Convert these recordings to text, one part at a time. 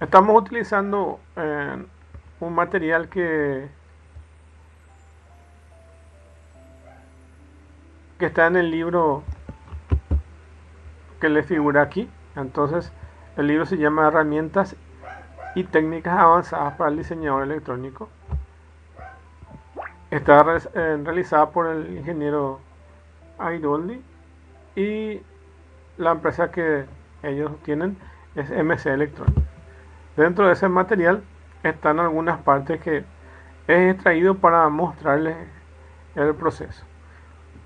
Estamos utilizando un material que está en el libro que le figura aquí. Entonces, el libro se llama Herramientas y técnicas avanzadas para el diseñador electrónico. Está realizada por el ingeniero Airoldi y la empresa que ellos tienen es MC Electronics. Dentro de ese material están algunas partes que he extraído para mostrarles el proceso.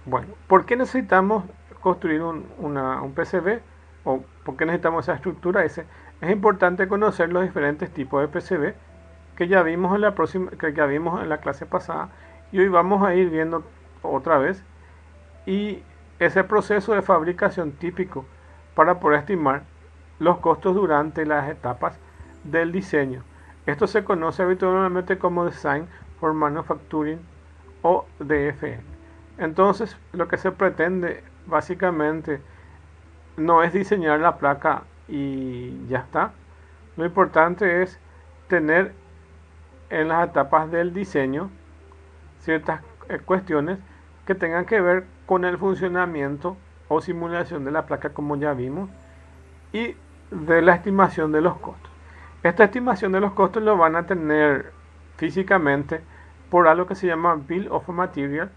Bueno, ¿por qué necesitamos construir un PCB? ¿O por qué necesitamos esa estructura? Es importante conocer los diferentes tipos de PCB que ya vimos en la clase pasada, y hoy vamos a ir viendo otra vez, y ese proceso de fabricación típico para poder estimar los costos durante las etapas del diseño. Esto se conoce habitualmente como Design for Manufacturing o DFM. Entonces, lo que se pretende básicamente no es diseñar la placa y ya está. Lo importante es tener en las etapas del diseño ciertas cuestiones que tengan que ver con el funcionamiento o simulación de la placa, como ya vimos, y de la estimación de los costos. Esta estimación de los costos lo van a tener físicamente por algo que se llama Bill of Material,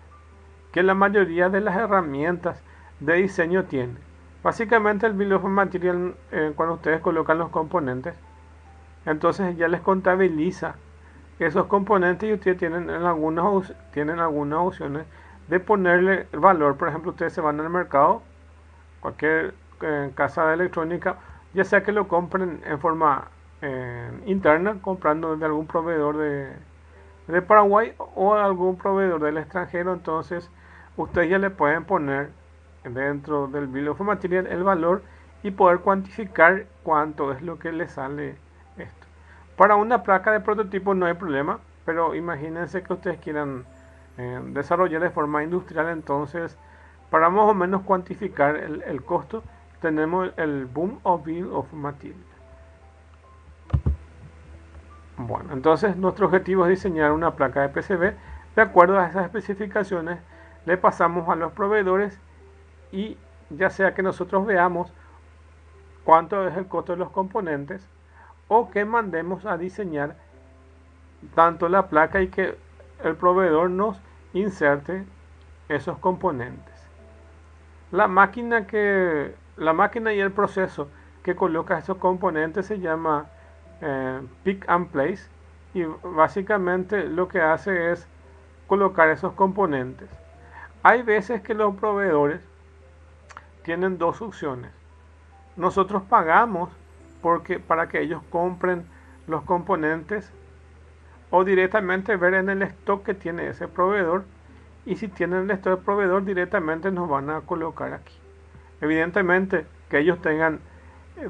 que la mayoría de las herramientas de diseño tiene. Básicamente el Bill of Material, cuando ustedes colocan los componentes, entonces ya les contabiliza esos componentes, y ustedes tienen algunas opciones de ponerle el valor. Por ejemplo, ustedes se van al mercado, cualquier casa de electrónica, ya sea que lo compren en forma interna, comprando de algún proveedor de Paraguay o algún proveedor del extranjero. Entonces ustedes ya le pueden poner dentro del Bill of Material el valor y poder cuantificar cuánto es lo que le sale esto. Para una placa de prototipo no hay problema, pero imagínense que ustedes quieran desarrollar de forma industrial. Entonces, para más o menos cuantificar el costo, tenemos el BOM o Bill of Material. Bueno, entonces nuestro objetivo es diseñar una placa de PCB. De acuerdo a esas especificaciones, le pasamos a los proveedores, y ya sea que nosotros veamos cuánto es el costo de los componentes, o que mandemos a diseñar tanto la placa y que el proveedor nos inserte esos componentes. La máquina y el proceso que coloca esos componentes se llama Pick and Place, y básicamente lo que hace es colocar esos componentes. Hay veces que los proveedores tienen dos opciones. Nosotros pagamos para que ellos compren los componentes, o directamente ver en el stock que tiene ese proveedor, y si tienen el stock del proveedor, directamente nos van a colocar aquí. Evidentemente que ellos tengan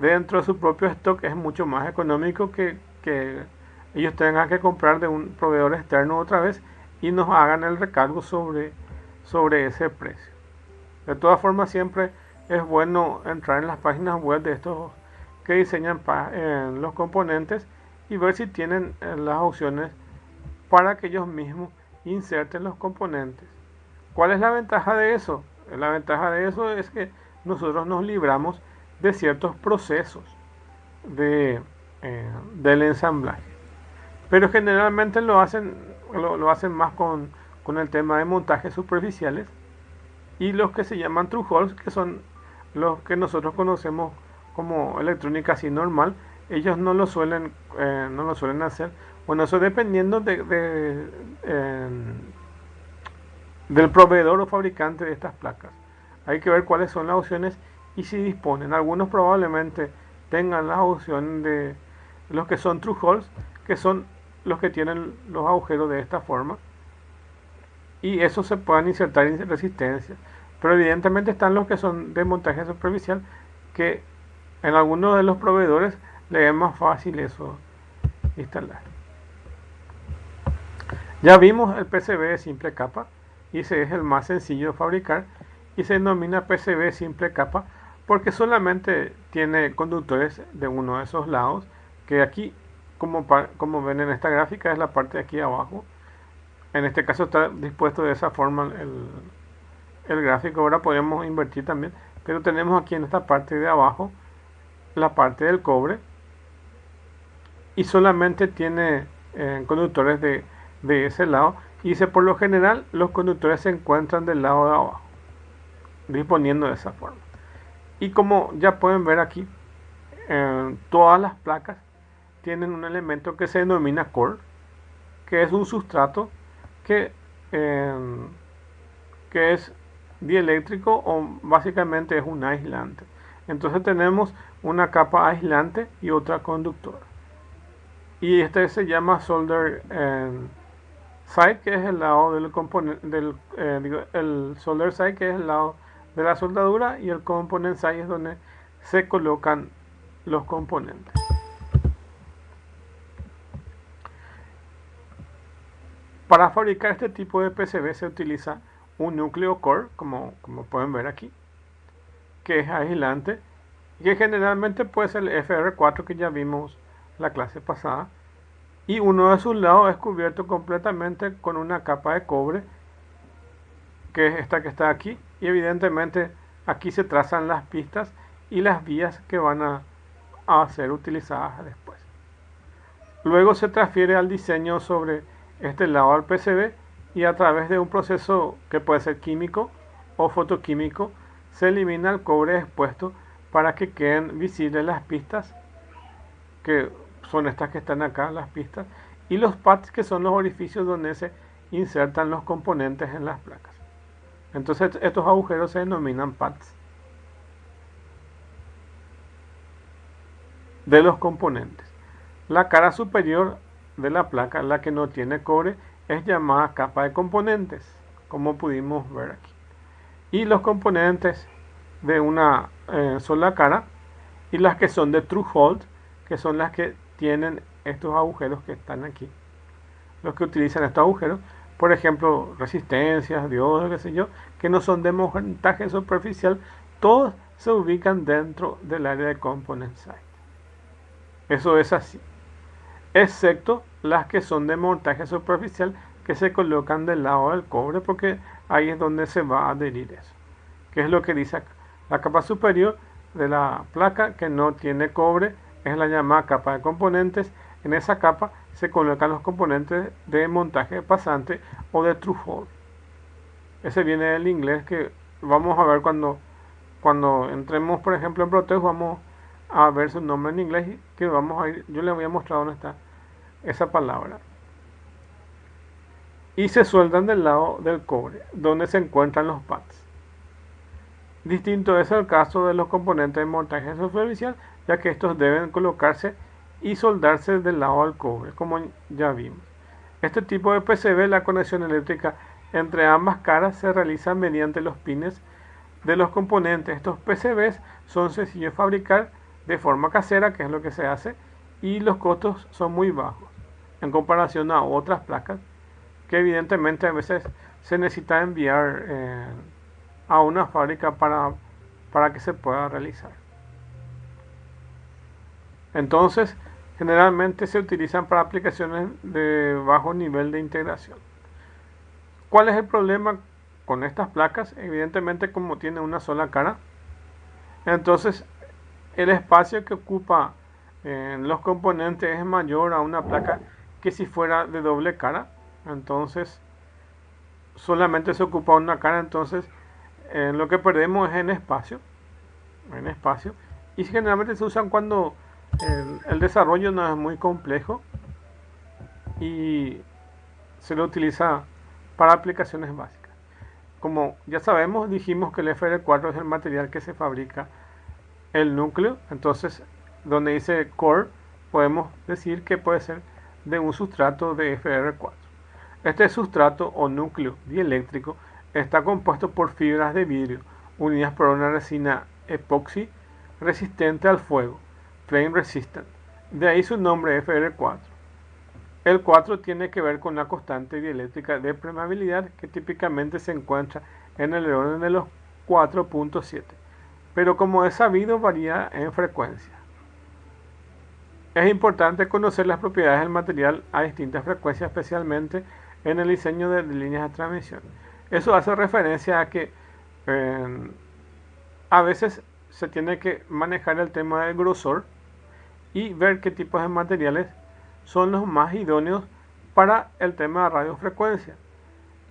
dentro de su propio stock es mucho más económico que ellos tengan que comprar de un proveedor externo otra vez y nos hagan el recargo sobre ese precio. De todas formas, siempre es bueno entrar en las páginas web de estos que diseñan los componentes y ver si tienen las opciones para que ellos mismos inserten los componentes. ¿Cuál es la ventaja de eso? La ventaja de eso es que nosotros nos libramos de ciertos procesos del ensamblaje, pero generalmente lo hacen más con el tema de montajes superficiales, y los que se llaman true holes, que son los que nosotros conocemos como electrónica así normal, ellos no lo suelen hacer. Bueno, eso dependiendo del proveedor o fabricante de estas placas. Hay que ver cuáles son las opciones y si disponen. Algunos probablemente tengan las opciones de los que son true holes, que son los que tienen los agujeros de esta forma, y eso se puedan insertar en resistencia. Pero evidentemente están los que son de montaje superficial, que en algunos de los proveedores le es más fácil eso instalar. Ya vimos el PCB de simple capa, y ese es el más sencillo de fabricar, y se denomina PCB simple capa porque solamente tiene conductores de uno de esos lados, que aquí, como ven en esta gráfica, es la parte de aquí abajo. En este caso está dispuesto de esa forma el gráfico. Ahora podemos invertir también, pero tenemos aquí en esta parte de abajo la parte del cobre y solamente tiene conductores de ese lado, y dice por lo general los conductores se encuentran del lado de abajo, disponiendo de esa forma. Y como ya pueden ver aquí, todas las placas tienen un elemento que se denomina core, que es un sustrato que es dieléctrico, o básicamente es un aislante. Entonces tenemos una capa aislante y otra conductora. Y este se llama solder side, que es el lado del componente el solder side, que es el lado de la soldadura, y el component side es donde se colocan los componentes. Para fabricar este tipo de PCB se utiliza un núcleo core, como pueden ver aquí, que es aislante, y que generalmente puede ser el FR4 que ya vimos la clase pasada, y uno de sus lados es cubierto completamente con una capa de cobre, que es esta que está aquí, y evidentemente aquí se trazan las pistas y las vías que van a ser utilizadas después. Luego se transfiere al diseño sobre este lado del PCB, y a través de un proceso que puede ser químico o fotoquímico se elimina el cobre expuesto para que queden visibles las pistas, que son estas que están acá, las pistas, y los pads, que son los orificios donde se insertan los componentes en las placas. Entonces estos agujeros se denominan pads de los componentes. La cara superior de la placa, la que no tiene cobre, es llamada capa de componentes, como pudimos ver aquí. Y los componentes de una sola cara, y las que son de true hold, que son las que tienen estos agujeros que están aquí, los que utilizan estos agujeros, por ejemplo resistencias, diodos, qué sé yo, que no son de montaje superficial, todos se ubican dentro del área de component side. Eso es así, excepto las que son de montaje superficial, que se colocan del lado del cobre, porque ahí es donde se va a adherir eso, que es lo que dice acá. La capa superior de la placa que no tiene cobre es la llamada capa de componentes. En esa capa se colocan los componentes de montaje pasante o de true hold. Ese viene del inglés, que vamos a ver cuando entremos, por ejemplo, en Proteus, vamos a ver su nombre en inglés, que vamos a ir, yo les voy a mostrar dónde está esa palabra. Y se sueldan del lado del cobre, donde se encuentran los pads. Distinto es el caso de los componentes de montaje superficial, ya que estos deben colocarse y soldarse del lado del cobre, como ya vimos. Este tipo de PCB, la conexión eléctrica entre ambas caras se realiza mediante los pines de los componentes. Estos PCBs son sencillos de fabricar de forma casera, que es lo que se hace, y los costos son muy bajos en comparación a otras placas que evidentemente a veces se necesita enviar a una fábrica para que se pueda realizar. Entonces, generalmente se utilizan para aplicaciones de bajo nivel de integración. ¿Cuál es el problema con estas placas? Evidentemente, como tiene una sola cara, entonces el espacio que ocupa los componentes es mayor a una placa que si fuera de doble cara. Entonces solamente se ocupa una cara, entonces lo que perdemos es en espacio, y generalmente se usan cuando el desarrollo no es muy complejo y se lo utiliza para aplicaciones básicas. Como ya sabemos, dijimos que el FR4 es el material que se fabrica el núcleo, entonces donde dice core podemos decir que puede ser de un sustrato de FR4. Este sustrato o núcleo dieléctrico está compuesto por fibras de vidrio unidas por una resina epoxi resistente al fuego, flame resistant. De ahí su nombre FR4. El 4 tiene que ver con la constante dieléctrica de permeabilidad, que típicamente se encuentra en el orden de los 4.7, pero como es sabido varía en frecuencia. Es importante conocer las propiedades del material a distintas frecuencias, especialmente en el diseño de líneas de transmisión. Eso hace referencia a que eh, a veces se tiene que manejar el tema del grosor y ver qué tipos de materiales son los más idóneos para el tema de radiofrecuencia.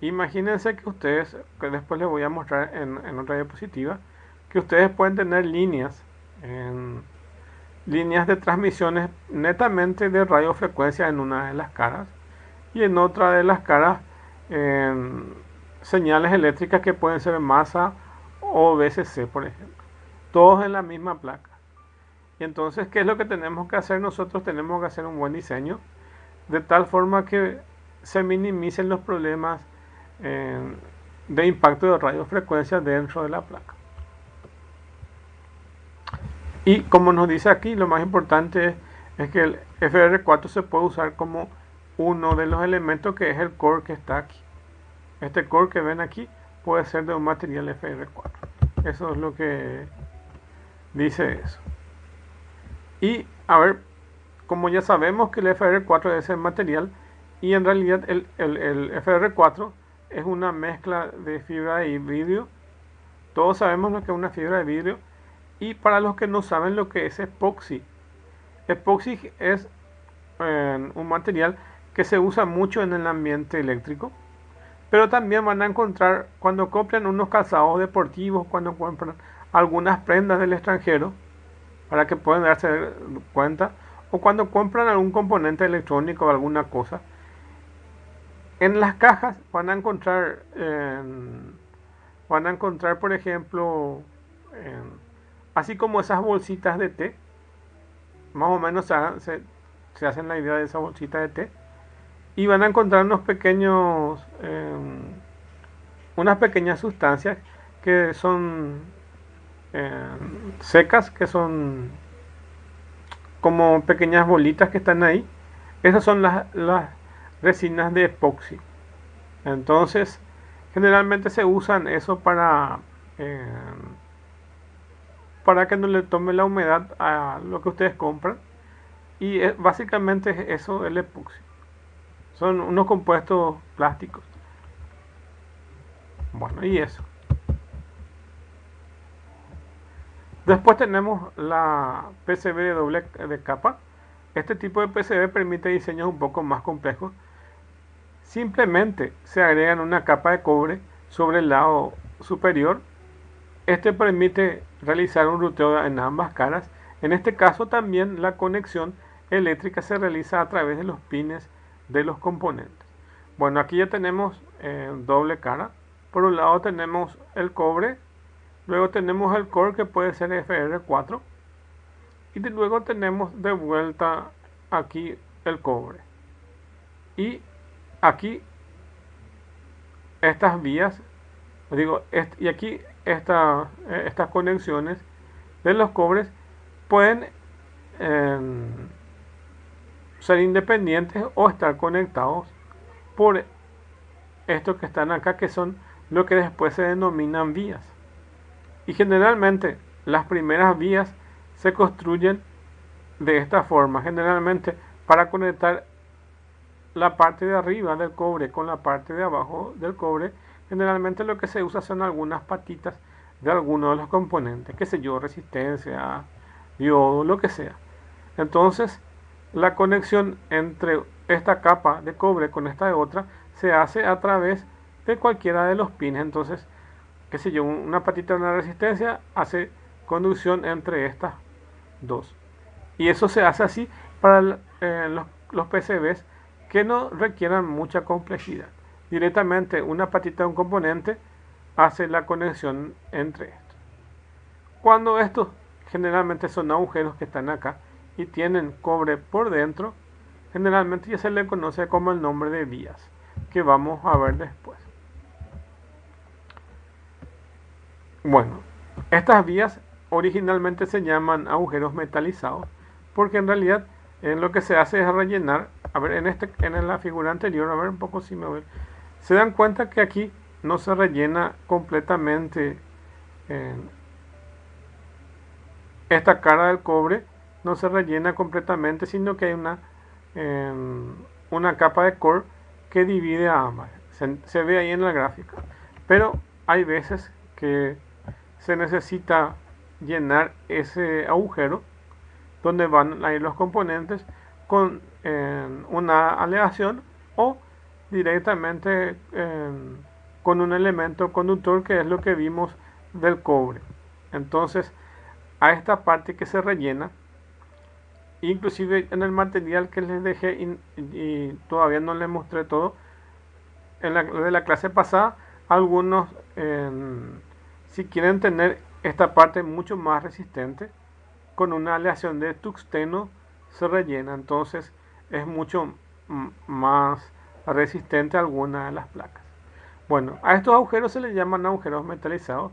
Imagínense que ustedes, que después les voy a mostrar en otra diapositiva, que ustedes pueden tener líneas de transmisiones netamente de radiofrecuencia en una de las caras y en otra de las caras señales eléctricas que pueden ser masa o VCC, por ejemplo, todos en la misma placa. Y entonces, ¿qué es lo que tenemos que hacer? Nosotros tenemos que hacer un buen diseño de tal forma que se minimicen los problemas de impacto de radiofrecuencia dentro de la placa. Y como nos dice aquí, lo más importante es que el FR4 se puede usar como uno de los elementos, que es el core que está aquí. Este core que ven aquí puede ser de un material FR4. Eso es lo que dice eso. Y a ver, como ya sabemos que el FR4 es el material, y en realidad el FR4 es una mezcla de fibra de vidrio. Todos sabemos lo que es una fibra de vidrio. Y para los que no saben lo que es epoxi, epoxi es un material que se usa mucho en el ambiente eléctrico, pero también van a encontrar cuando compran unos calzados deportivos, cuando compran algunas prendas del extranjero, para que puedan darse cuenta, o cuando compran algún componente electrónico o alguna cosa. En las cajas van a encontrar, por ejemplo, así como esas bolsitas de té, más o menos se hacen la idea de esa bolsita de té, y van a encontrar unas pequeñas sustancias que son secas, que son como pequeñas bolitas que están ahí. Esas son las resinas de epoxi. Entonces, generalmente se usan eso para que no le tome la humedad a lo que ustedes compran. Y básicamente es eso el epoxi. Son unos compuestos plásticos. Bueno, y eso. Después tenemos la PCB de doble capa. Este tipo de PCB permite diseños un poco más complejos. Simplemente se agregan una capa de cobre sobre el lado superior. Este permite realizar un ruteo en ambas caras. En este caso también la conexión eléctrica se realiza a través de los pines de los componentes. Bueno, aquí ya tenemos doble cara. Por un lado tenemos el cobre, luego tenemos el core, que puede ser FR4, y luego tenemos de vuelta aquí el cobre. Y aquí estas vías, y aquí estas conexiones de los cobres pueden ser independientes o estar conectados por estos que están acá, que son lo que después se denominan vías. Y generalmente las primeras vías se construyen de esta forma, generalmente para conectar la parte de arriba del cobre con la parte de abajo del cobre. Generalmente lo que se usa son algunas patitas de alguno de los componentes, qué sé yo, resistencia, diodo, lo que sea. Entonces, la conexión entre esta capa de cobre con esta de otra se hace a través de cualquiera de los pines. Entonces, qué sé yo, una patita de una resistencia hace conducción entre estas dos. Y eso se hace así para los PCBs que no requieran mucha complejidad. Directamente una patita de un componente hace la conexión entre estos. Cuando estos generalmente son agujeros que están acá y tienen cobre por dentro, generalmente ya se le conoce como el nombre de vías, que vamos a ver después. Bueno, estas vías originalmente se llaman agujeros metalizados, porque en realidad lo que se hace es rellenar. A ver, en la figura anterior, a ver un poco si me ven, se dan cuenta que aquí no se rellena completamente esta cara del cobre no se rellena completamente, sino que hay una capa de core que divide a ambas. Se ve ahí en la gráfica. Pero hay veces que se necesita llenar ese agujero donde van a ir los componentes con una aleación o directamente con un elemento conductor, que es lo que vimos del cobre. Entonces, a esta parte que se rellena, inclusive en el material que les dejé y todavía no les mostré todo, de la clase pasada, algunos, si quieren tener esta parte mucho más resistente, con una aleación de tungsteno se rellena, entonces es mucho más resistente a alguna de las placas. Bueno, a estos agujeros se les llaman agujeros metalizados.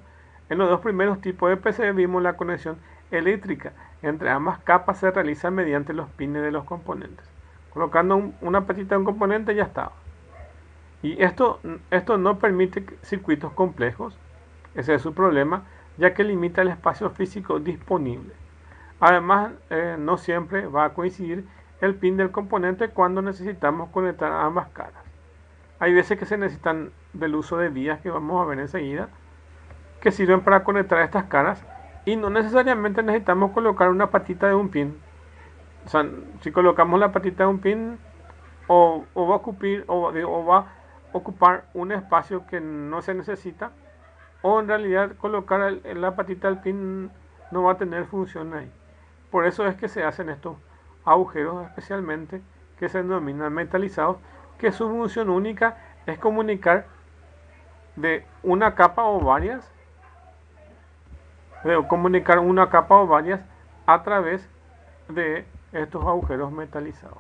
En los dos primeros tipos de PCB vimos la conexión eléctrica entre ambas capas se realiza mediante los pines de los componentes. Colocando una patita de un componente ya está. Y esto no permite circuitos complejos, ese es su problema, ya que limita el espacio físico disponible. Además, no siempre va a coincidir el pin del componente cuando necesitamos conectar ambas caras. Hay veces que se necesitan del uso de vías que vamos a ver enseguida, que sirven para conectar estas caras, y no necesariamente necesitamos colocar una patita de un pin. O sea, si colocamos la patita de un pin, va a ocupar un espacio que no se necesita, o en realidad colocar la patita del pin no va a tener función ahí. Por eso es que se hacen estos agujeros especialmente, que se denominan metalizados, que su función única es comunicar de una capa o varias, a través de estos agujeros metalizados.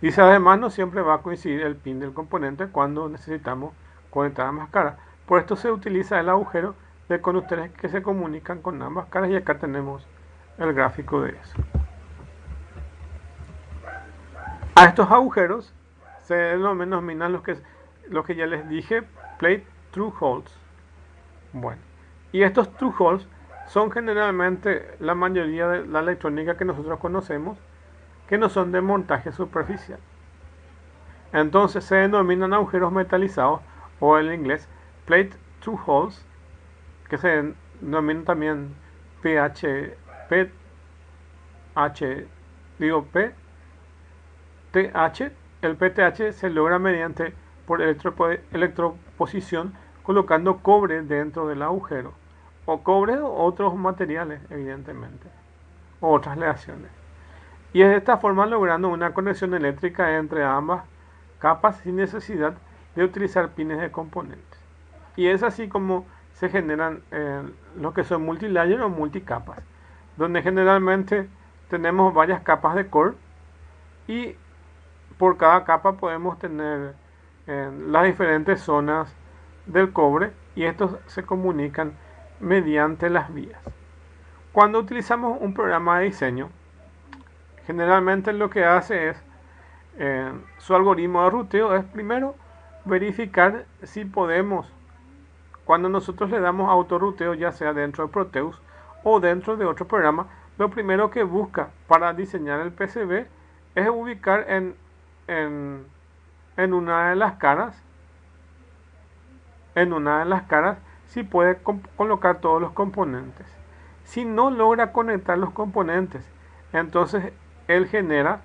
Y además no siempre va a coincidir el pin del componente cuando necesitamos conectar ambas caras. Por esto se utiliza el agujero de conductores que se comunican con ambas caras, y acá tenemos el gráfico de eso. A estos agujeros se denominan los que ya les dije, plate through holes. Bueno, y estos through holes son generalmente la mayoría de la electrónica que nosotros conocemos, que no son de montaje superficial. Entonces se denominan agujeros metalizados, o en inglés plate through holes, que se denominan también PTH. El PTH se logra mediante por electroposición, colocando cobre dentro del agujero, o cobre o otros materiales, evidentemente, o otras aleaciones. Y de esta forma logrando una conexión eléctrica entre ambas capas sin necesidad de utilizar pines de componentes. Y es así como se generan lo que son multilayer o multicapas, donde generalmente tenemos varias capas de core, y por cada capa podemos tener las diferentes zonas del cobre, y estos se comunican mediante las vías. Cuando utilizamos un programa de diseño, generalmente lo que hace es, su algoritmo de ruteo es primero verificar si podemos, cuando nosotros le damos autorruteo, ya sea dentro de Proteus o dentro de otro programa, lo primero que busca para diseñar el PCB es ubicar en una de las caras, si puede colocar todos los componentes. Si no logra conectar los componentes, entonces él genera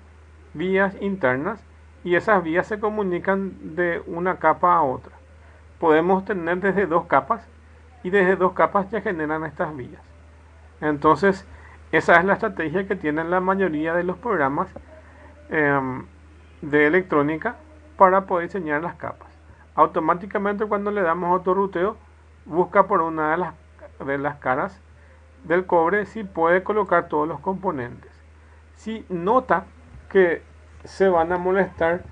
vías internas, y esas vías se comunican de una capa a otra. Podemos tener desde dos capas, y desde dos capas ya generan estas vías. Entonces esa es la estrategia que tienen la mayoría de los programas de electrónica para poder diseñar las capas. Automáticamente, cuando le damos autorruteo, busca por una de las caras del cobre si puede colocar todos los componentes. Si nota que se van a molestar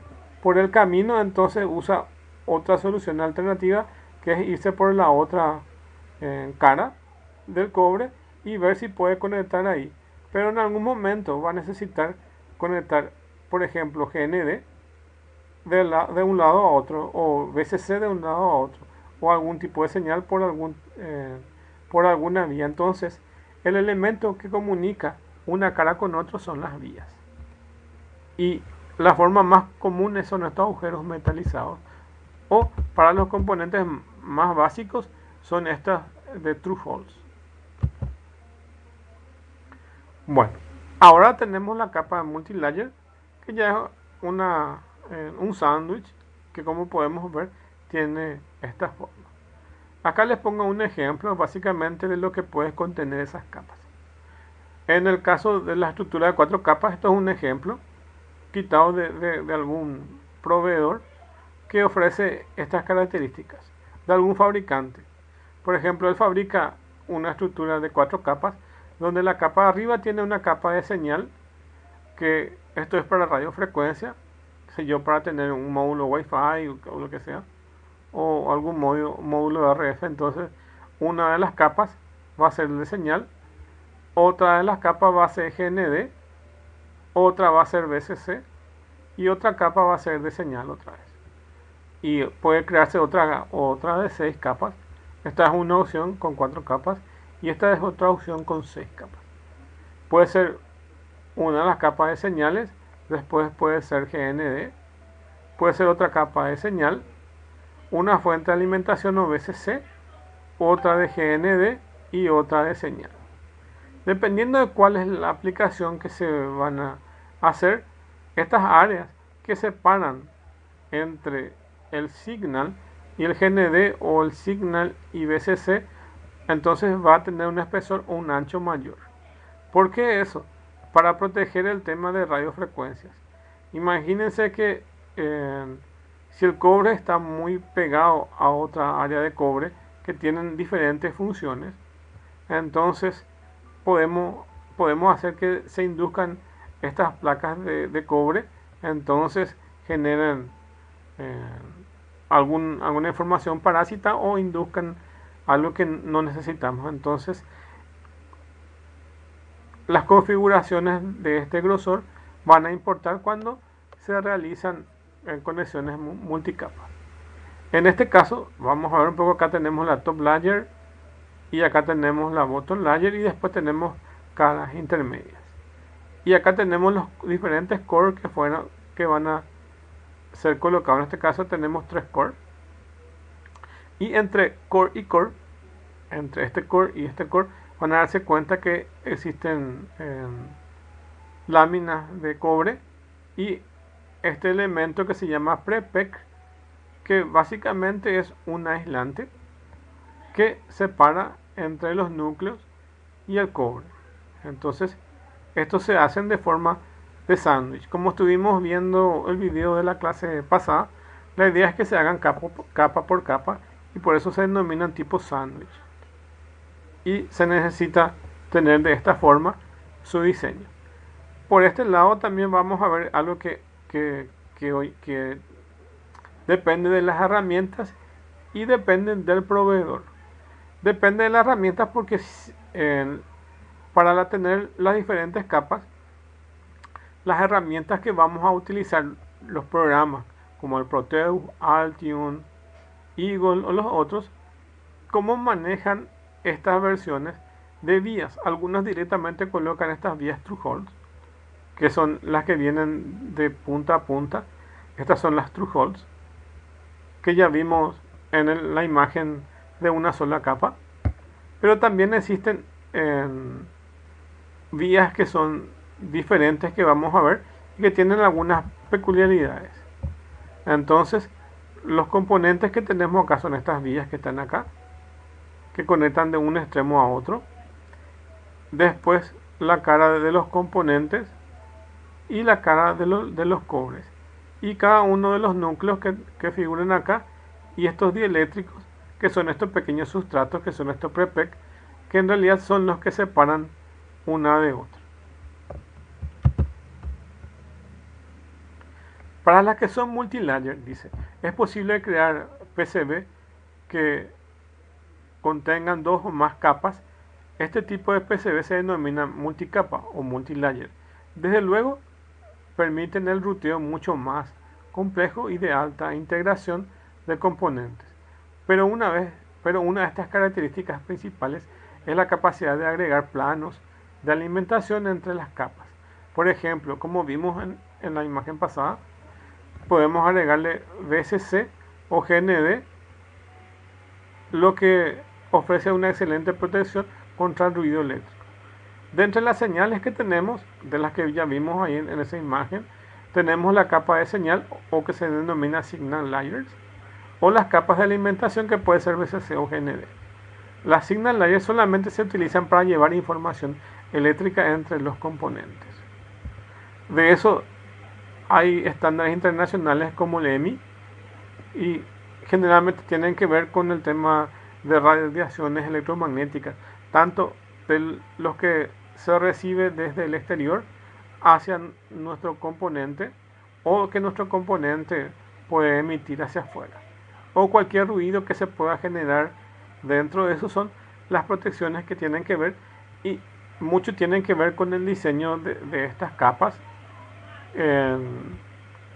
por el camino, entonces usa otra solución alternativa, que es irse por la otra cara del cobre y ver si puede conectar ahí. Pero en algún momento va a necesitar conectar, por ejemplo, GND de un lado a otro, o VCC de un lado a otro, o algún tipo de señal por alguna vía. Entonces el elemento que comunica una cara con otro son las vías. Y la forma más común son estos agujeros metalizados. O para los componentes más básicos son estas de true false. Bueno, ahora tenemos la capa multilayer, que ya es un sándwich que, como podemos ver, tiene esta forma. Acá les pongo un ejemplo básicamente de lo que puede contener esas capas. En el caso de la estructura de 4 capas, esto es un ejemplo quitado de algún proveedor que ofrece estas características, de algún fabricante. Por ejemplo, él fabrica una estructura de 4 capas, donde la capa de arriba tiene una capa de señal, que esto es para radiofrecuencia, sé yo, para tener un módulo Wi-Fi o lo que sea, o algún módulo de RF. Entonces, una de las capas va a ser de señal, otra de las capas va a ser GND, otra va a ser VCC y otra capa va a ser de señal otra vez. Y puede crearse otra de 6 capas. Esta es una opción con 4 capas y esta es otra opción con 6 capas. Puede ser una de las capas de señales, después puede ser GND, puede ser otra capa de señal, una fuente de alimentación o VCC, otra de GND y otra de señal. Dependiendo de cuál es la aplicación que se van a hacer, estas áreas que separan entre el signal y el GND o el signal y VCC, entonces va a tener un espesor o un ancho mayor. ¿Por qué eso? Para proteger el tema de radiofrecuencias. Imagínense que si el cobre está muy pegado a otra área de cobre que tienen diferentes funciones, entonces podemos hacer que se induzcan estas placas de cobre, entonces generan alguna información parásita o induzcan algo que no necesitamos. Entonces, las configuraciones de este grosor van a importar cuando se realizan conexiones multicapa. En este caso, vamos a ver un poco. Acá tenemos la top layer y acá tenemos la bottom layer y después tenemos caras intermedias. Y acá tenemos los diferentes cores que van a ser colocados. En este caso tenemos 3 cores. Y entre core y core, entre este core y este core, van a darse cuenta que existen láminas de cobre y este elemento que se llama prepec, que básicamente es un aislante que separa entre los núcleos y el cobre. Entonces, estos se hacen de forma de sándwich. Como estuvimos viendo el video de la clase pasada, la idea es que se hagan capa por capa y por eso se denominan tipo sándwich. Y se necesita tener de esta forma su diseño. Por este lado también vamos a ver algo que depende de las herramientas y depende del proveedor. Depende de las herramientas porque para tener las diferentes capas, las herramientas que vamos a utilizar, los programas como el Proteus, Altium, Eagle o los otros, cómo manejan estas versiones de vías. Algunos directamente colocan estas vías True False, que son las que vienen de punta a punta. Estas son las True False, que ya vimos en la imagen de una sola capa. Pero también existen vías que son diferentes, que vamos a ver, y que tienen algunas peculiaridades. Entonces, los componentes que tenemos acá son estas vías que están acá, que conectan de un extremo a otro. Después, la cara de los componentes y la cara de los cobres. Y cada uno de los núcleos que figuran acá, y estos dieléctricos, que son estos pequeños sustratos, que son estos prepec, que en realidad son los que separan una de otra. Para las que son multilayer, dice, es posible crear PCB que contengan 2 o más capas. Este tipo de PCB se denomina multicapa o multilayer. Desde luego, permiten el ruteo mucho más complejo y de alta integración de componentes. Pero una de estas características principales es la capacidad de agregar planos de alimentación entre las capas. Por ejemplo, como vimos en la imagen pasada, podemos agregarle VCC o GND, lo que ofrece una excelente protección contra el ruido eléctrico. De entre las señales que tenemos, de las que ya vimos ahí en esa imagen, tenemos la capa de señal, o que se denomina signal layers, o las capas de alimentación, que puede ser VCC o GND. Las signal layers solamente se utilizan para llevar información eléctrica entre los componentes. De eso hay estándares internacionales como el EMI, y generalmente tienen que ver con el tema de radiaciones electromagnéticas, tanto de los que se recibe desde el exterior hacia nuestro componente, o que nuestro componente puede emitir hacia afuera, o cualquier ruido que se pueda generar dentro de eso. Son las protecciones que tienen que ver, y mucho tienen que ver con el diseño de estas capas,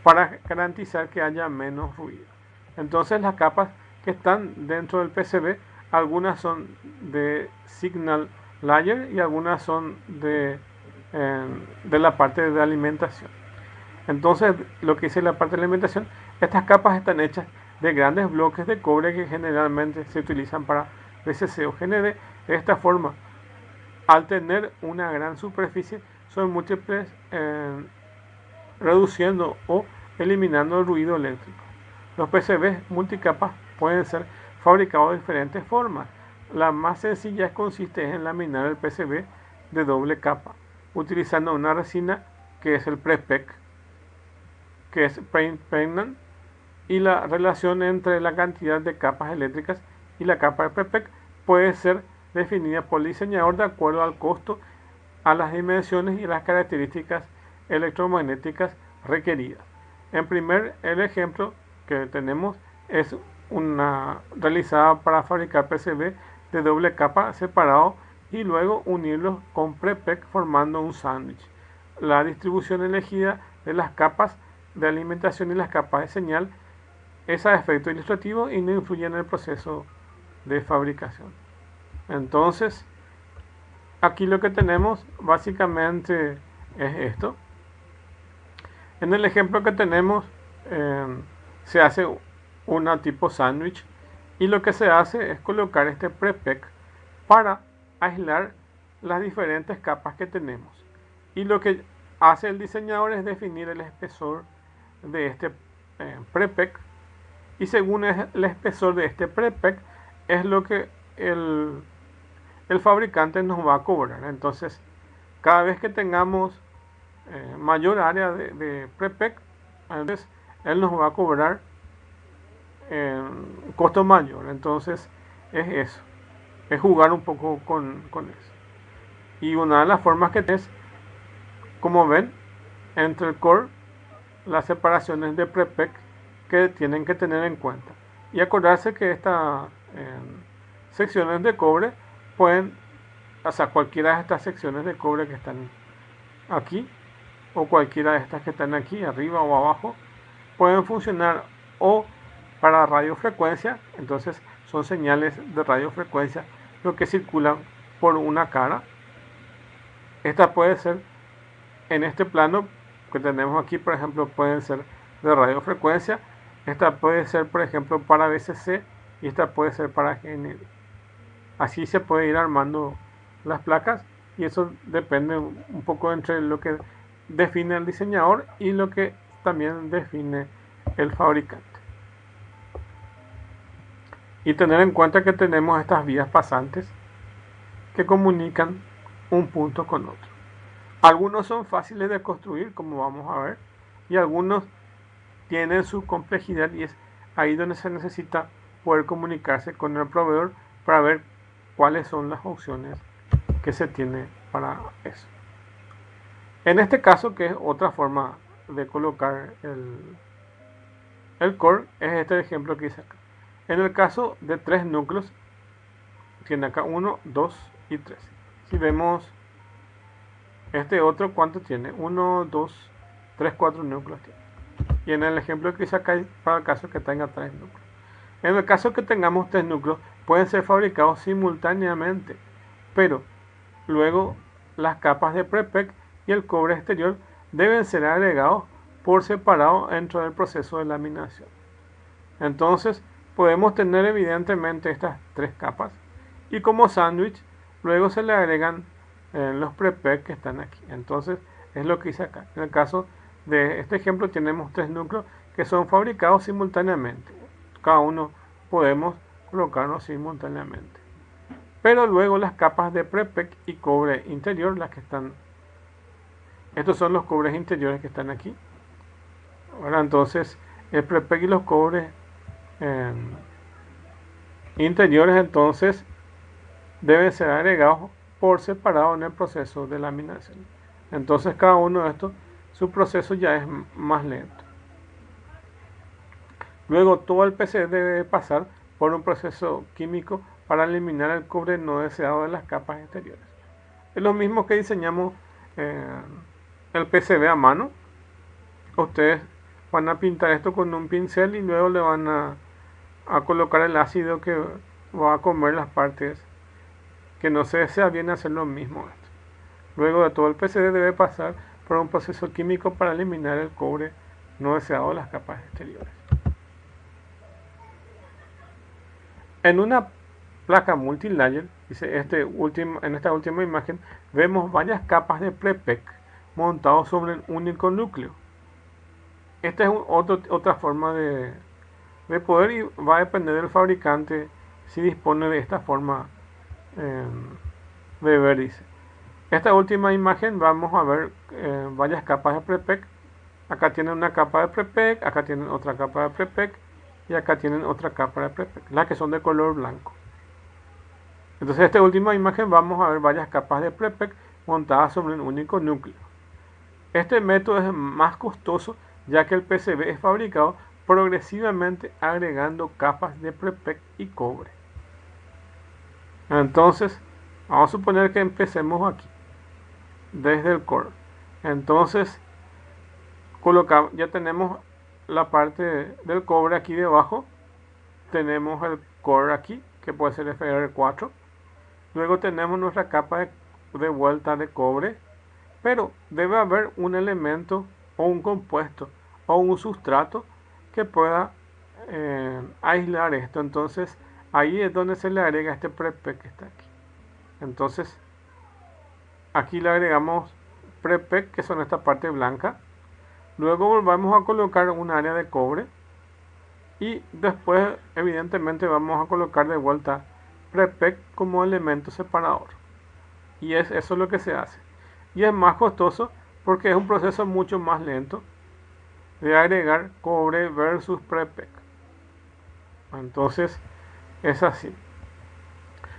para garantizar que haya menos ruido. Entonces, las capas que están dentro del PCB, algunas son de signal layer y algunas son de la parte de alimentación. Entonces, lo que dice la parte de alimentación, estas capas están hechas de grandes bloques de cobre que generalmente se utilizan para VCC o GND. De esta forma, al tener una gran superficie, son múltiples, reduciendo o eliminando el ruido eléctrico. Los PCBs multicapas pueden ser fabricados de diferentes formas. La más sencilla consiste en laminar el PCB de doble capa, utilizando una resina que es el prepec, que es pregnant, y la relación entre la cantidad de capas eléctricas y la capa de prepec puede ser definida por el diseñador de acuerdo al costo, a las dimensiones y las características electromagnéticas requeridas. El ejemplo que tenemos es una realizada para fabricar PCB de doble capa separado y luego unirlos con prepec formando un sándwich. La distribución elegida de las capas de alimentación y las capas de señal es a efecto ilustrativo y no influye en el proceso de fabricación. Entonces, aquí lo que tenemos básicamente es esto. En el ejemplo que tenemos, se hace una tipo sándwich, y lo que se hace es colocar este prepec para aislar las diferentes capas que tenemos. Y lo que hace el diseñador es definir el espesor de este prepec, y según el espesor de este prepec es lo que el fabricante nos va a cobrar. Entonces, cada vez que tengamos mayor área de prepec, entonces él nos va a cobrar un costo mayor. Entonces, es eso, es jugar un poco con eso. Y una de las formas que es, como ven, entre el core, las separaciones de prepec que tienen que tener en cuenta. Y acordarse que estas secciones de cobre pueden, o sea, cualquiera de estas secciones de cobre que están aquí, o cualquiera de estas que están aquí, arriba o abajo, pueden funcionar o para radiofrecuencia. Entonces son señales de radiofrecuencia lo que circulan por una cara. Esta puede ser, en este plano que tenemos aquí, por ejemplo, pueden ser de radiofrecuencia. Esta puede ser, por ejemplo, para VCC, y esta puede ser para GND. Así se puede ir armando las placas, y eso depende un poco entre lo que define el diseñador y lo que también define el fabricante. Y tener en cuenta que tenemos estas vías pasantes que comunican un punto con otro. Algunos son fáciles de construir, como vamos a ver, y algunos tienen su complejidad, y es ahí donde se necesita poder comunicarse con el proveedor para ver cuáles son las opciones que se tiene para eso. En este caso, que es otra forma de colocar el core, es este ejemplo que hice acá. En el caso de 3 núcleos, tiene acá 1, 2 y 3. Si vemos este otro, ¿cuánto tiene? 1, 2, 3, 4 núcleos tiene. Y en el ejemplo que hice acá, para el caso que tenga 3 núcleos. En el caso que tengamos 3 núcleos, pueden ser fabricados simultáneamente pero luego las capas de prepec y el cobre exterior deben ser agregados por separado dentro del proceso de laminación. Entonces podemos tener evidentemente estas tres capas y como sándwich luego se le agregan los prepec que están aquí. Entonces es lo que hice acá. En el caso de este ejemplo tenemos tres núcleos que son fabricados simultáneamente. Cada uno podemos colocarlos simultáneamente. Pero luego las capas de prepec y cobre interior, las que están, estos son los cobres interiores que están aquí. Ahora entonces el prepec y los cobres interiores entonces deben ser agregados por separado en el proceso de laminación. Entonces cada uno de estos, su proceso ya es más lento. Luego todo el PCB debe pasar por un proceso químico para eliminar el cobre no deseado de las capas exteriores. Es lo mismo que diseñamos el PCB a mano. Ustedes van a pintar esto con un pincel y luego le van a colocar el ácido que va a comer las partes que no se desea. Bien hacer lo mismo. Luego de todo el PCB debe pasar por un proceso químico para eliminar el cobre no deseado de las capas exteriores. En una placa multilayer, dice en esta última imagen, vemos varias capas de prepec montados sobre un único núcleo. Esta es otra forma de poder y va a depender del fabricante si dispone de esta forma de ver, dice. Esta última imagen vamos a ver varias capas de prepec. Acá tienen una capa de prepec, acá tienen otra capa de prepec y acá tienen otra capa de prepec, las que son de color blanco. Entonces en esta última imagen vamos a ver varias capas de prepec montadas sobre un único núcleo. Este método es más costoso ya que el PCB es fabricado progresivamente agregando capas de prepec y cobre. Entonces vamos a suponer que empecemos aquí desde el core. Entonces ya tenemos la parte del cobre aquí debajo, tenemos el core aquí que puede ser FR4, luego tenemos nuestra capa de vuelta de cobre, pero debe haber un elemento o un compuesto o un sustrato que pueda aislar esto. Entonces ahí es donde se le agrega este prepec que está aquí. Entonces aquí le agregamos prepec, que son esta parte blanca. Luego vamos a colocar un área de cobre y después evidentemente vamos a colocar de vuelta prepec como elemento separador. Y eso es lo que se hace. Y es más costoso porque es un proceso mucho más lento de agregar cobre versus prepec. Entonces es así.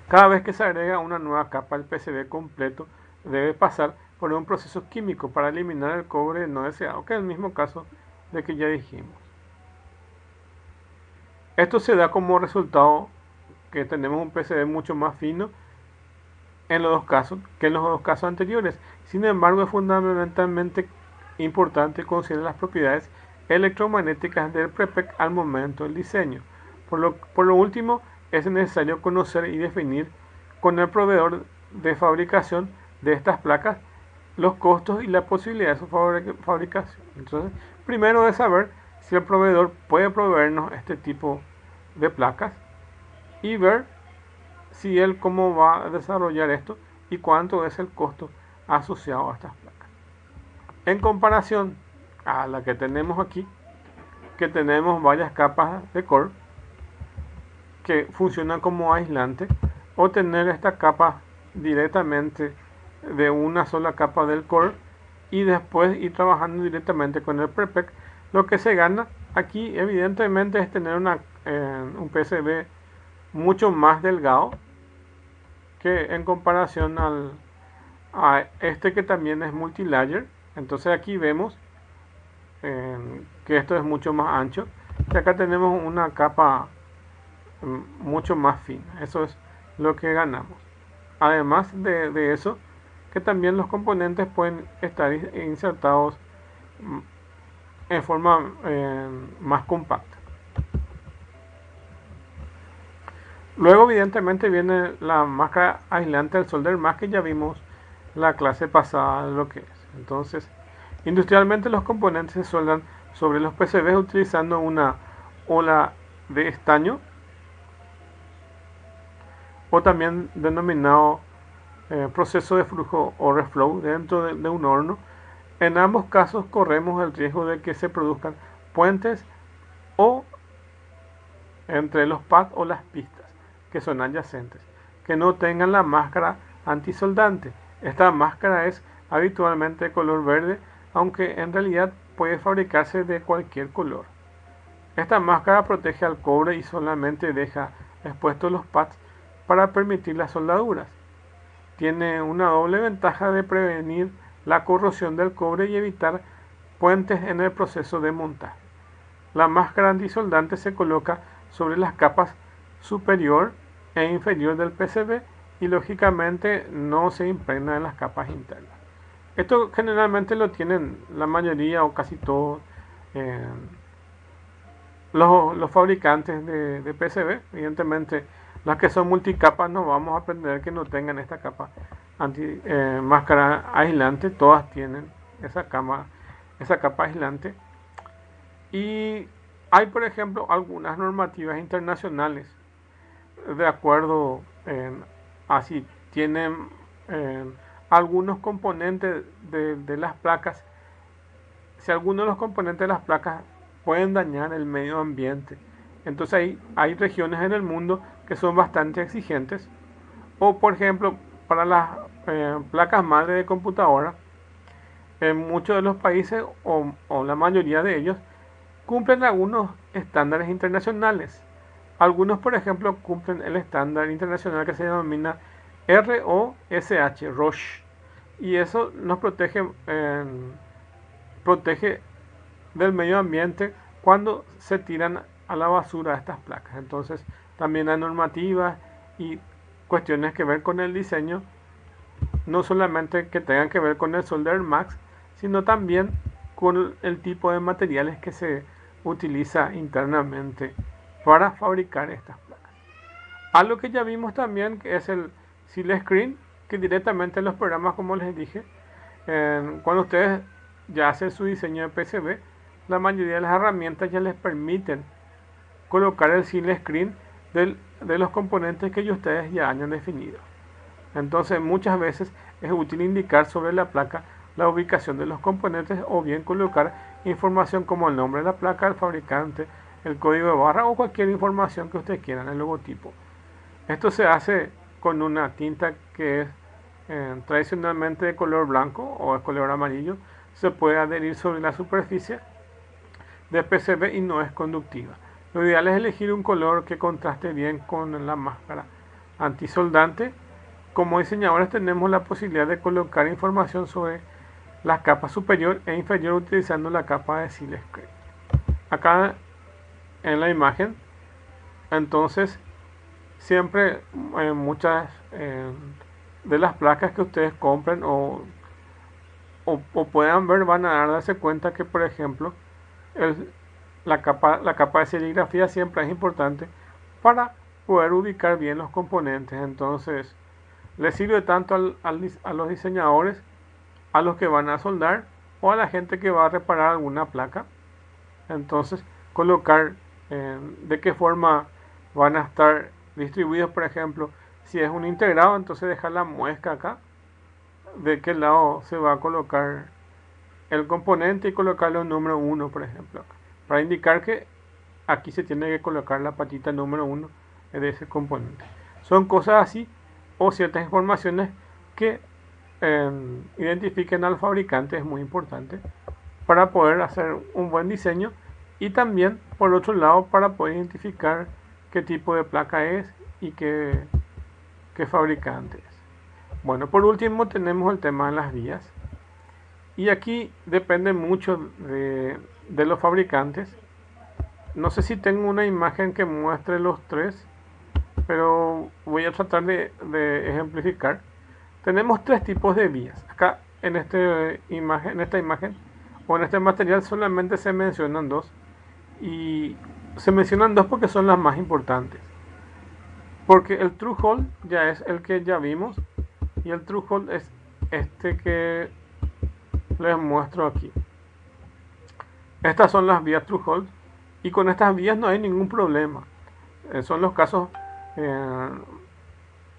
Cada vez que se agrega una nueva capa, el PCB completo debe pasar por un proceso químico para eliminar el cobre no deseado, que es el mismo caso de que ya dijimos. Esto se da como resultado que tenemos un PCB mucho más fino en los dos casos que en los dos casos anteriores. Sin embargo, es fundamentalmente importante considerar las propiedades electromagnéticas del prepec al momento del diseño. Por lo último, es necesario conocer y definir con el proveedor de fabricación de estas placas los costos y la posibilidad de su fabricación. Entonces, primero es saber si el proveedor puede proveernos este tipo de placas y ver si él cómo va a desarrollar esto y cuánto es el costo asociado a estas placas. En comparación a la que tenemos aquí, que tenemos varias capas de core que funcionan como aislante, o tener esta capa directamente de una sola capa del core y después ir trabajando directamente con el prepec, lo que se gana aquí evidentemente es tener un PCB mucho más delgado que en comparación a este que también es multilayer. Entonces aquí vemos que esto es mucho más ancho y acá tenemos una capa mucho más fina. Eso es lo que ganamos. Además de eso, que también los componentes pueden estar insertados en forma más compacta. Luego, evidentemente, viene la máscara aislante del solder mask que ya vimos la clase pasada de lo que es. Entonces, industrialmente los componentes se soldan sobre los PCBs utilizando una ola de estaño, o también denominado proceso de flujo o reflow dentro de un horno. En ambos casos corremos el riesgo de que se produzcan puentes o entre los pads o las pistas que son adyacentes, que no tengan la máscara antisoldante. Esta máscara es habitualmente de color verde, aunque en realidad puede fabricarse de cualquier color. Esta máscara protege al cobre y solamente deja expuestos los pads para permitir las soldaduras. Tiene una doble ventaja de prevenir la corrosión del cobre y evitar puentes en el proceso de montaje. La máscara antisoldante se coloca sobre las capas superior e inferior del PCB y lógicamente no se impregna en las capas internas. Esto generalmente lo tienen la mayoría o casi todos los fabricantes de PCB. Evidentemente, las que son multicapas no vamos a aprender que no tengan esta capa máscara aislante. Todas tienen esa capa aislante. Y hay, por ejemplo, algunas normativas internacionales de acuerdo así tienen algunos componentes de las placas. Si algunos de los componentes de las placas pueden dañar el medio ambiente, entonces hay regiones en el mundo que son bastante exigentes. O por ejemplo, para las placas madre de computadora, en muchos de los países o la mayoría de ellos cumplen algunos estándares internacionales. Algunos, por ejemplo, cumplen el estándar internacional que se denomina RoHS, y eso nos protege del medio ambiente cuando se tiran a la basura estas placas. Entonces, también hay normativas y cuestiones que ver con el diseño, no solamente que tengan que ver con el solder max, sino también con el tipo de materiales que se utiliza internamente para fabricar estas placas. Algo que ya vimos también que es el Seal Screen, que directamente en los programas, como les dije, cuando ustedes ya hacen su diseño de PCB, la mayoría de las herramientas ya les permiten colocar el Seal Screen de los componentes que ustedes ya hayan definido. Entonces muchas veces es útil indicar sobre la placa la ubicación de los componentes o bien colocar información como el nombre de la placa, el fabricante, el código de barra o cualquier información que ustedes quieran, el logotipo. Esto se hace con una tinta que es tradicionalmente de color blanco o de color amarillo. Se puede adherir sobre la superficie de PCB y no es conductiva. Lo ideal es elegir un color que contraste bien con la máscara antisoldante. Como diseñadores tenemos la posibilidad de colocar información sobre la capa superior e inferior utilizando la capa de Seal Screen. Acá en la imagen, entonces, siempre muchas de las placas que ustedes compren o puedan ver van a darse cuenta que, por ejemplo, la capa de serigrafía siempre es importante para poder ubicar bien los componentes. Entonces, les sirve tanto a los diseñadores, a los que van a soldar o a la gente que va a reparar alguna placa. Entonces, colocar de qué forma van a estar distribuidos. Por ejemplo, si es un integrado, entonces dejar la muesca acá, de qué lado se va a colocar el componente y colocarlo en número 1, por ejemplo, para indicar que aquí se tiene que colocar la patita número 1 de ese componente. Son cosas así o ciertas informaciones que identifiquen al fabricante. Es muy importante para poder hacer un buen diseño y también, por otro lado, para poder identificar qué tipo de placa es y qué fabricante es. Bueno, por último tenemos el tema de las vías, y aquí depende mucho de los fabricantes. No sé si tengo una imagen que muestre los tres, pero voy a tratar de ejemplificar. Tenemos tres tipos de vías. Acá en esta imagen o en este material solamente se mencionan dos, y se mencionan dos porque son las más importantes. Porque el threshold ya es el que ya vimos y el threshold es este que les muestro aquí. Estas son las vías threshold y con estas vías no hay ningún problema. Son los casos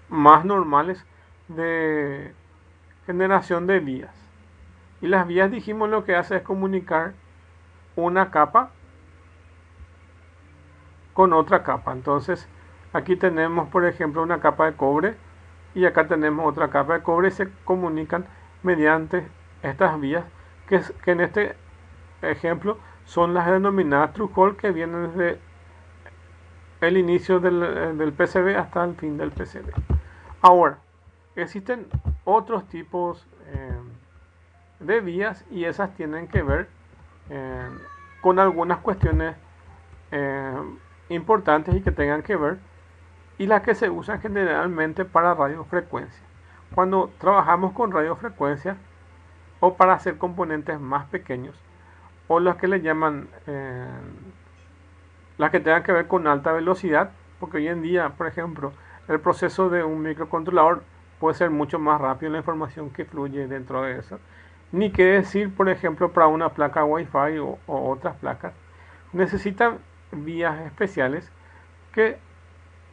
más normales de generación de vías. Y las vías, dijimos, lo que hace es comunicar una capa con otra capa. Entonces aquí tenemos, por ejemplo, una capa de cobre y acá tenemos otra capa de cobre y se comunican mediante estas vías que en este ejemplo son las denominadas threshold, que vienen desde el inicio del PCB hasta el fin del PCB. Ahora, existen otros tipos de vías y esas tienen que ver con algunas cuestiones importantes y que tengan que ver, y las que se usan generalmente para radiofrecuencia. Cuando trabajamos con radiofrecuencia o para hacer componentes más pequeños, o las que le llaman las que tengan que ver con alta velocidad, porque hoy en día, por ejemplo, el proceso de un microcontrolador puede ser mucho más rápido la información que fluye dentro de eso. Ni qué decir, por ejemplo, para una placa Wi-Fi o otras placas, necesitan vías especiales que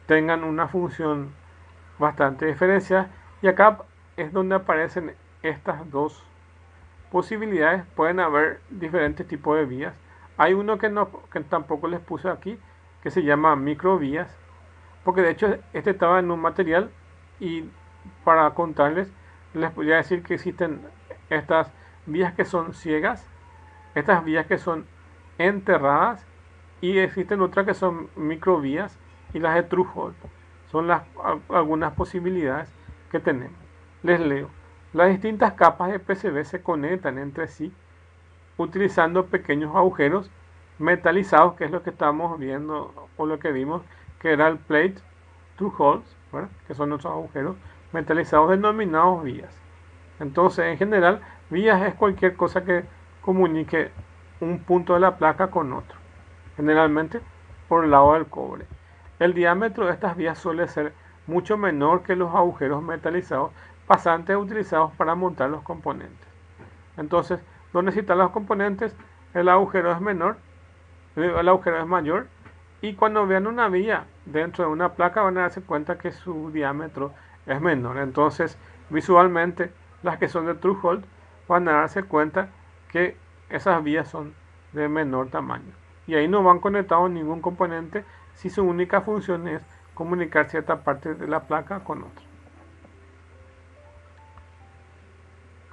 tengan una función bastante diferenciada, y acá es donde aparecen estas dos posibilidades. Pueden haber diferentes tipos de vías. Hay uno que tampoco les puse aquí, que se llama microvías, porque de hecho este estaba en un material, y para contarles les voy a decir que existen estas vías que son ciegas, estas vías que son enterradas, y existen otras que son microvías y las de threshold. Son algunas posibilidades que tenemos. Les leo. Las distintas capas de PCB se conectan entre sí utilizando pequeños agujeros metalizados, que es lo que estamos viendo o lo que vimos, que era el plate threshold, ¿verdad? Que son nuestros agujeros metalizados denominados vías. Entonces, en general, vías es cualquier cosa que comunique un punto de la placa con otro, generalmente por el lado del cobre. El diámetro de estas vías suele ser mucho menor que los agujeros metalizados pasantes utilizados para montar los componentes. Entonces, donde necesitan los componentes, el agujero es menor, el agujero es mayor, y cuando vean una vía dentro de una placa van a darse cuenta que su diámetro es menor. Entonces, visualmente, las que son de threshold van a darse cuenta que esas vías son de menor tamaño. Y ahí no van conectados ningún componente si su única función es comunicar cierta parte de la placa con otra.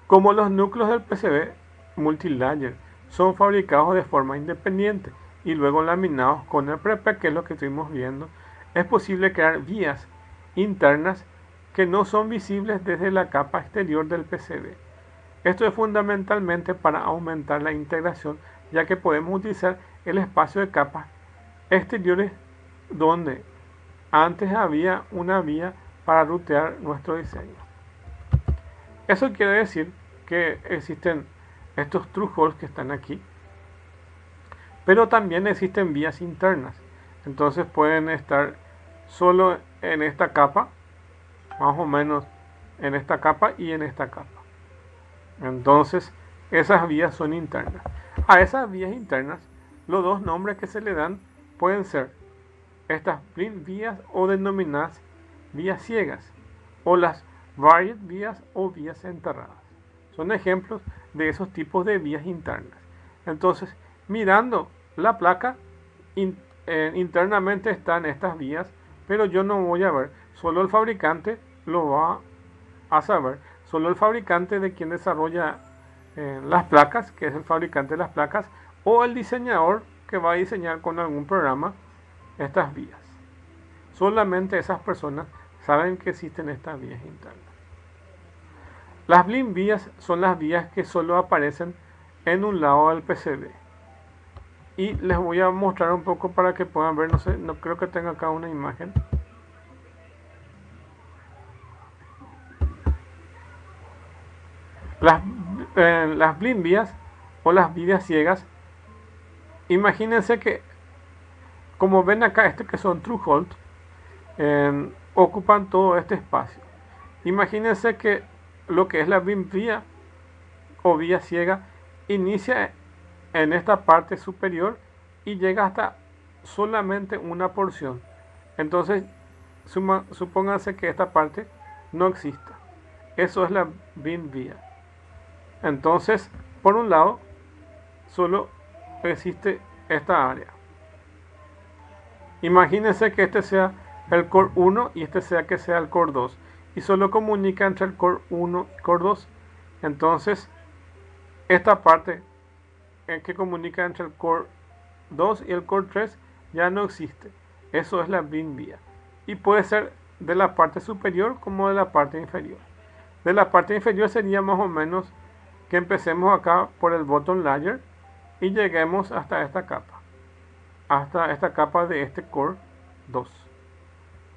Como los núcleos del PCB multilayer son fabricados de forma independiente y luego laminados con el prepec, que es lo que estuvimos viendo, es posible crear vías internas que no son visibles desde la capa exterior del PCB. Esto es fundamentalmente para aumentar la integración, ya que podemos utilizar el espacio de capas exteriores donde antes había una vía para rutear nuestro diseño. Eso quiere decir que existen estos thresholds que están aquí, pero también existen vías internas. Entonces pueden estar solo en esta capa, más o menos en esta capa y en esta capa. Entonces esas vías son internas. A esas vías internas, los dos nombres que se le dan pueden ser estas vías o denominadas vías ciegas, o las varied vías o vías enterradas. Son ejemplos de esos tipos de vías internas. Entonces, mirando la placa, internamente están estas vías, pero yo no voy a ver, solo el fabricante lo va a saber, solo el fabricante de quien desarrolla las placas, que es el fabricante de las placas, o el diseñador que va a diseñar con algún programa estas vías. Solamente esas personas saben que existen estas vías internas. Las blind vías son las vías que solo aparecen en un lado del PCB. Y les voy a mostrar un poco para que puedan ver, no creo que tenga acá una imagen. Las blind vías o las vías ciegas, imagínense que, como ven acá, que son threshold, ocupan todo este espacio. Imagínense que lo que es la BIM vía o vía ciega inicia en esta parte superior y llega hasta solamente una porción. Entonces, supónganse que esta parte no exista. Eso es la BIM vía. Entonces, por un lado, solo existe esta área. Imagínense que este sea el core 1 y este sea que sea el core 2. Y solo comunica entre el core 1 y core 2. Entonces, esta parte que comunica entre el core 2 y el core 3 ya no existe. Eso es la BIM vía. Y puede ser de la parte superior como de la parte inferior. De la parte inferior sería más o menos que empecemos acá por el bottom layer y lleguemos hasta esta capa. Hasta esta capa de este core 2.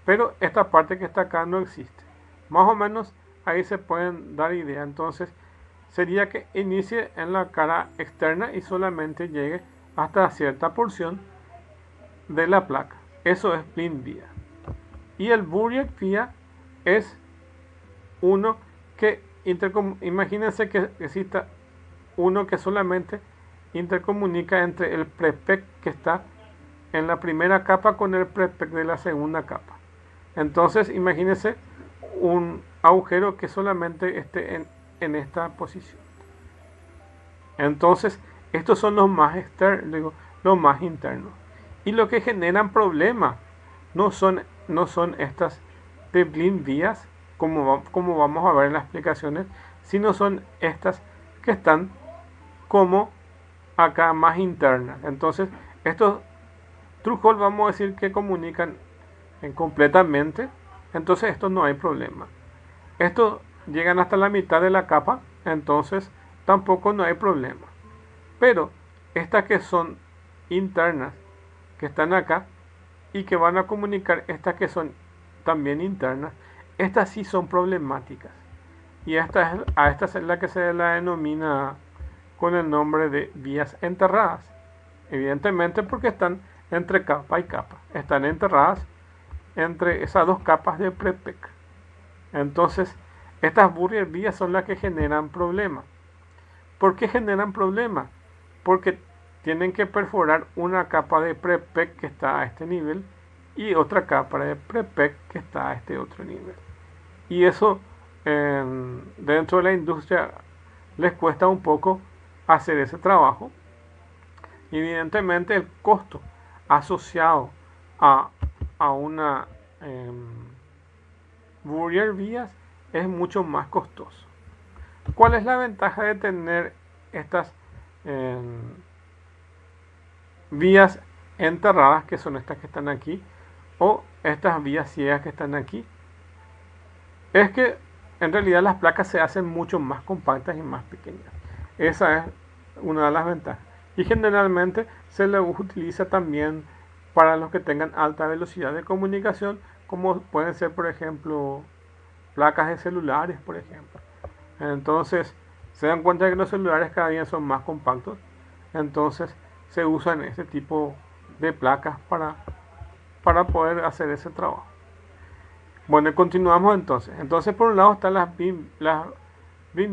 Pero esta parte que está acá no existe. Más o menos ahí se pueden dar idea. Entonces sería que inicie en la cara externa y solamente llegue hasta cierta porción de la placa. Eso es plin vía. Y el buried vía es uno que imagínense que exista uno que solamente intercomunica entre el prepec que está en la primera capa con el prepec de la segunda capa. Entonces imagínense un agujero que solamente esté en esta posición. Entonces estos son los más externos, los más internos. Y lo que generan problemas no son estas de BIM vías, como vamos a ver en las explicaciones, sino son estas que están como acá más internas. Entonces estos through-hole vamos a decir que comunican completamente. Entonces estos no hay problema. Estos llegan hasta la mitad de la capa, entonces tampoco no hay problema. Pero estas que son internas, que están acá y que van a comunicar, estas que son también internas, estas sí son problemáticas. Y a esta es la que se la denomina con el nombre de vías enterradas. Evidentemente porque están entre capa y capa. Están enterradas entre esas dos capas de prepec. Entonces, estas buried vías son las que generan problemas. ¿Por qué generan problemas? Porque tienen que perforar una capa de prepec que está a este nivel y otra capa de prepec que está a este otro nivel. Y eso dentro de la industria les cuesta un poco hacer ese trabajo. Evidentemente el costo asociado a una buried vías es mucho más costoso. ¿Cuál es la ventaja de tener estas vías enterradas, que son estas que están aquí, o estas vías ciegas que están aquí? Es que en realidad las placas se hacen mucho más compactas y más pequeñas. Esa es una de las ventajas. Y generalmente se le utiliza también para los que tengan alta velocidad de comunicación, como pueden ser, por ejemplo, placas de celulares, por ejemplo. Entonces, se dan cuenta que los celulares cada día son más compactos. Entonces, se usan este tipo de placas para poder hacer ese trabajo. Bueno, continuamos entonces. Entonces, por un lado están las BIM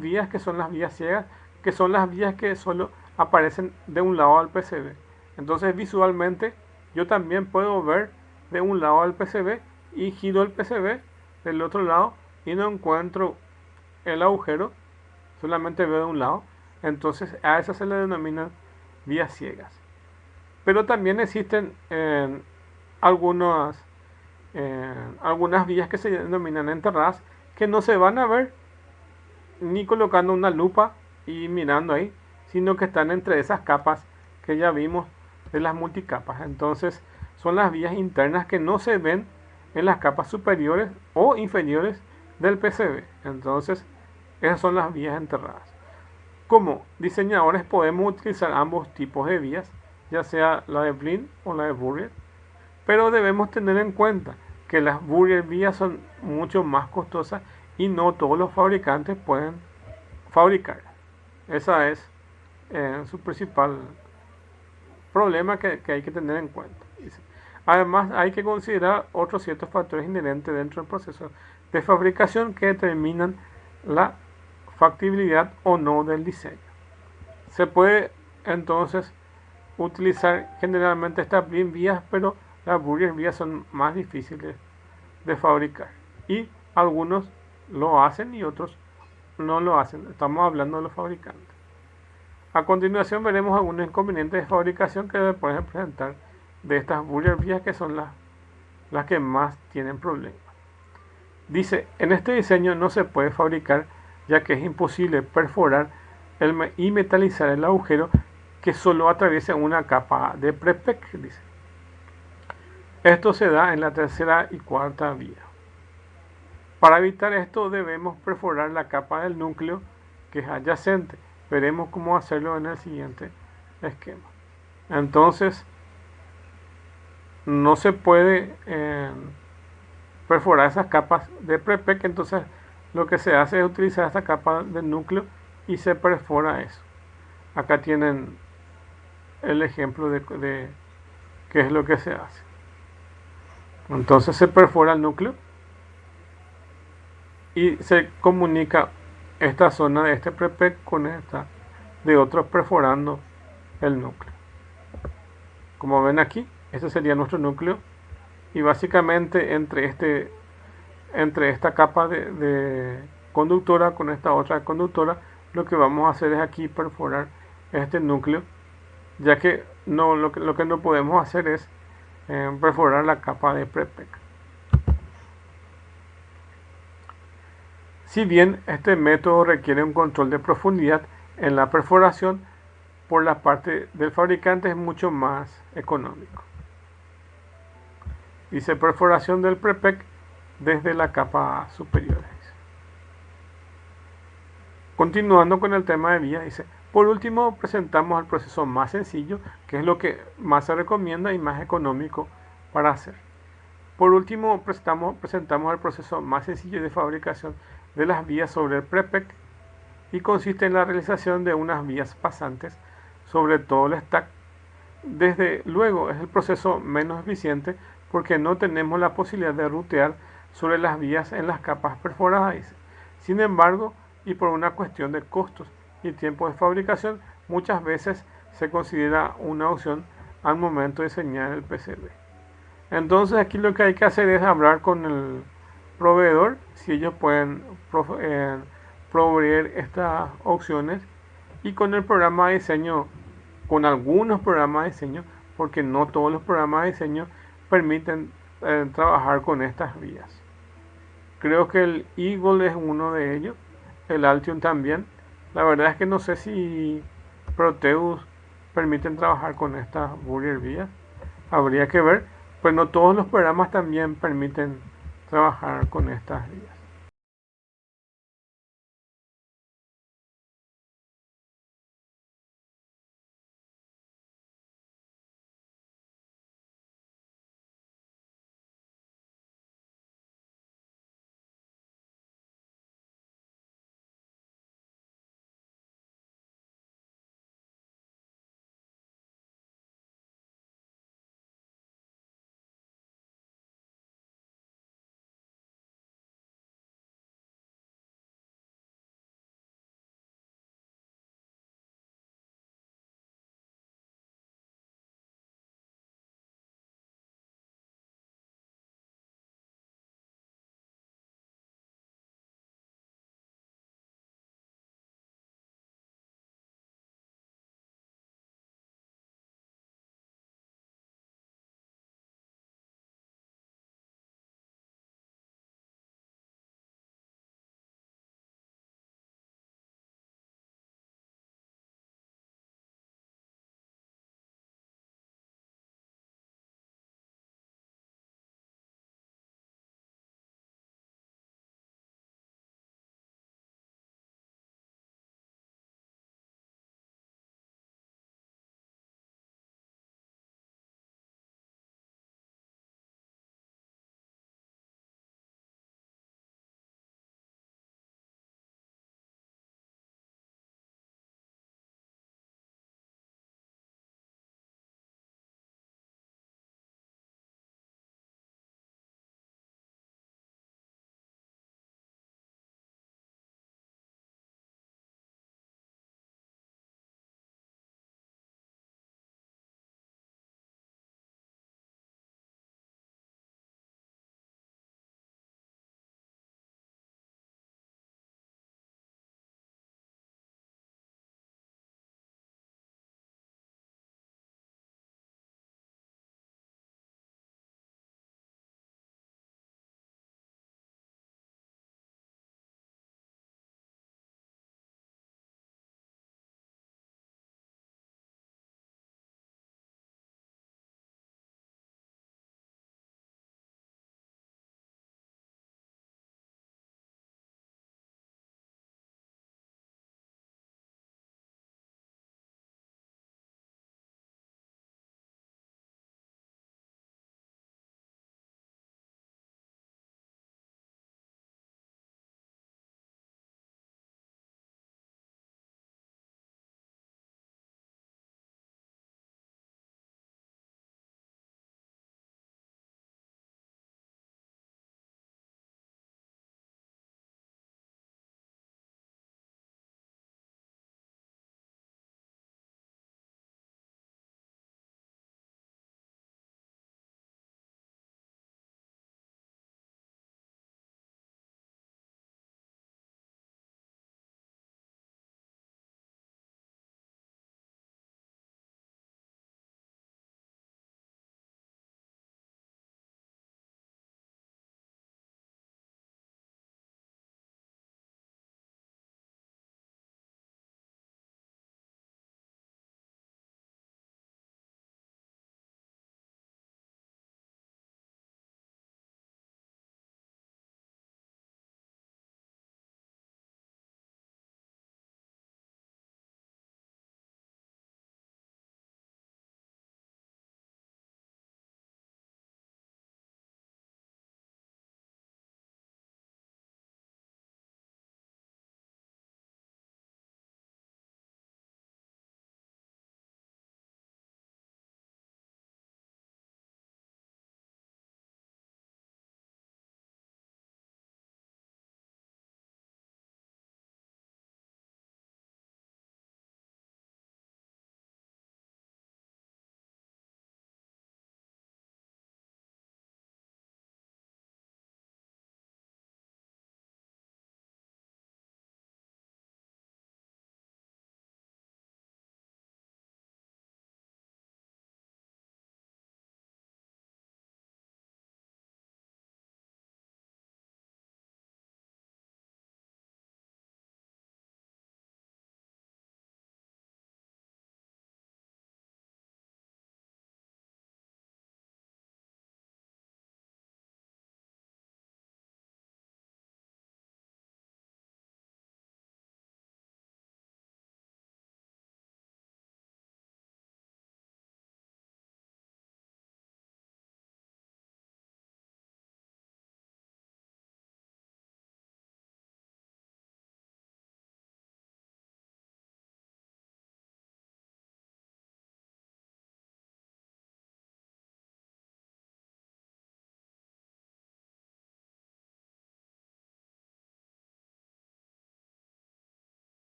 vías, que son las vías ciegas, que son las vías que solo aparecen de un lado al PCB. Entonces, visualmente, yo también puedo ver de un lado al PCB y giro el PCB del otro lado y no encuentro el agujero, solamente veo de un lado. Entonces, a esas se le denominan vías ciegas. Pero también existen algunas vías que se denominan enterradas, que no se van a ver ni colocando una lupa y mirando ahí, sino que están entre esas capas que ya vimos de las multicapas. Entonces son las vías internas que no se ven en las capas superiores o inferiores del PCB. Entonces esas son las vías enterradas. Como diseñadores podemos utilizar ambos tipos de vías, ya sea la de BIM o la de buried, pero debemos tener en cuenta que las buried vías son mucho más costosas y no todos los fabricantes pueden fabricarlas. Esa es su principal problema que hay que tener en cuenta. Además, hay que considerar otros ciertos factores inherentes dentro del proceso de fabricación que determinan la factibilidad o no del diseño. Se puede entonces utilizar generalmente estas vías, pero las Burrier vías son más difíciles de fabricar. Y algunos lo hacen y otros no lo hacen. Estamos hablando de los fabricantes. A continuación veremos algunos inconvenientes de fabricación que pueden presentar de estas Burrier vías, que son las que más tienen problemas. Dice, en este diseño no se puede fabricar ya que es imposible perforar y metalizar el agujero que solo atraviesa una capa de prepec, dice. Esto se da en la tercera y cuarta vía. Para evitar esto debemos perforar la capa del núcleo que es adyacente. Veremos cómo hacerlo en el siguiente esquema. Entonces, no se puede perforar esas capas de prepec, entonces lo que se hace es utilizar esta capa del núcleo y se perfora eso. Acá tienen el ejemplo de qué es lo que se hace. Entonces se perfora el núcleo y se comunica esta zona de este prepec con esta de otro perforando el núcleo. Como ven aquí, este sería nuestro núcleo y básicamente entre esta capa de conductora con esta otra conductora, lo que vamos a hacer es aquí perforar este núcleo, ya que lo que no podemos hacer es perforar la capa de prepec. Si bien este método requiere un control de profundidad en la perforación, por la parte del fabricante es mucho más económico. Dice perforación del prepec desde la capa superior. Continuando con el tema de vía, dice, por último presentamos el proceso más sencillo, que es lo que más se recomienda y más económico para hacer. Por último presentamos el proceso más sencillo de fabricación de las vías sobre el prepec y consiste en la realización de unas vías pasantes sobre todo el stack. Desde luego es el proceso menos eficiente porque no tenemos la posibilidad de rutear sobre las vías en las capas perforadas. Sin embargo, y por una cuestión de costos y tiempo de fabricación, muchas veces se considera una opción al momento de diseñar el PCB. Entonces aquí lo que hay que hacer es hablar con el proveedor si ellos pueden proveer estas opciones, y con el programa de diseño, con algunos programas de diseño, porque no todos los programas de diseño permiten trabajar con estas vías. Creo que el Eagle es uno de ellos, el Altium también. La verdad es que no sé si Proteus permiten trabajar con estas Burrier vías. Habría que ver, pues no todos los programas también permiten trabajar con estas vías.